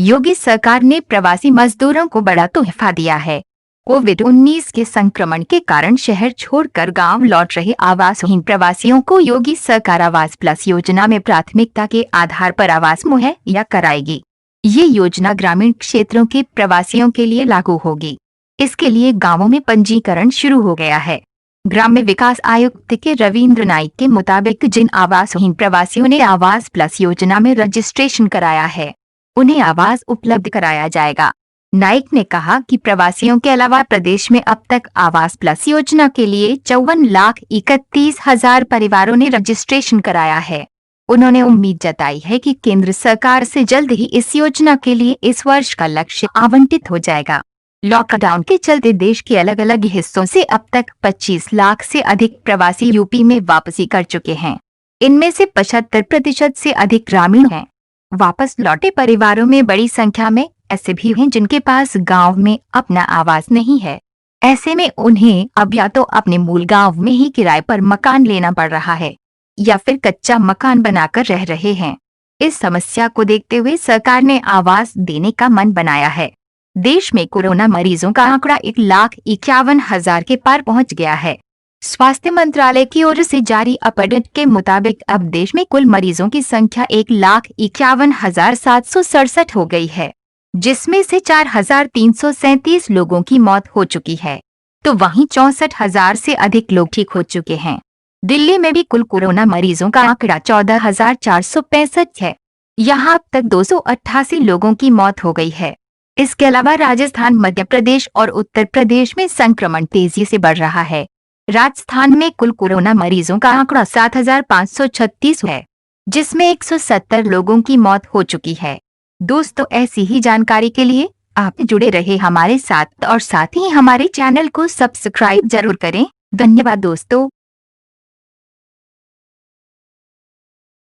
योगी सरकार ने प्रवासी मजदूरों को बड़ा तोहफा दिया है। कोविड-19 के संक्रमण के कारण शहर छोड़कर गांव लौट रहे आवासहीन प्रवासियों को योगी सरकार आवास प्लस योजना में प्राथमिकता के आधार पर आवास मुहैया कराएगी। ये योजना ग्रामीण क्षेत्रों के प्रवासियों के लिए लागू होगी। इसके लिए गांवों में पंजीकरण शुरू हो गया है। ग्राम्य विकास आयुक्त के रविंद्र नाइक के मुताबिक जिन आवासहीन प्रवासियों ने आवास प्लस योजना में रजिस्ट्रेशन कराया है, उन्हें आवास उपलब्ध कराया जाएगा। नाइक ने कहा कि प्रवासियों के अलावा प्रदेश में अब तक आवास प्लस योजना के लिए 54,31,000 परिवारों ने रजिस्ट्रेशन कराया है। उन्होंने उम्मीद जताई है कि केंद्र सरकार से जल्द ही इस योजना के लिए इस वर्ष का लक्ष्य आवंटित हो जाएगा। लॉकडाउन के चलते देश के अलग अलग हिस्सों से अब तक 25 लाख से अधिक प्रवासी यूपी में वापसी कर चुके हैं। इनमें से 75% से अधिक ग्रामीण हैं। वापस लौटे परिवारों में बड़ी संख्या में ऐसे भी हैं जिनके पास गांव में अपना आवास नहीं है। ऐसे में उन्हें अब या तो अपने मूल गांव में ही किराए पर मकान लेना पड़ रहा है या फिर कच्चा मकान बनाकर रह रहे हैं। इस समस्या को देखते हुए सरकार ने आवास देने का मन बनाया है। देश में कोरोना मरीजों का आंकड़ा 1,51,000 के पार पहुंच गया है। स्वास्थ्य मंत्रालय की ओर से जारी अपडेट के मुताबिक अब देश में कुल मरीजों की संख्या 1,51,767 हो गई है, जिसमें से 4,337 लोगों की मौत हो चुकी है, तो वहीं 64,000 से अधिक लोग ठीक हो चुके हैं। दिल्ली में भी कुल कोरोना मरीजों का आंकड़ा 14,465 है। यहाँ अब तक 288 लोगों की मौत हो गई है। इसके अलावा राजस्थान, मध्य प्रदेश और उत्तर प्रदेश में संक्रमण तेजी से बढ़ रहा है। राजस्थान में कुल कोरोना मरीजों का आंकड़ा 7,536 है, जिसमें 170 लोगों की मौत हो चुकी है। दोस्तों, ऐसी ही जानकारी के लिए आप जुड़े रहे हमारे साथ और साथ ही हमारे चैनल को सब्सक्राइब जरूर करें। धन्यवाद दोस्तों।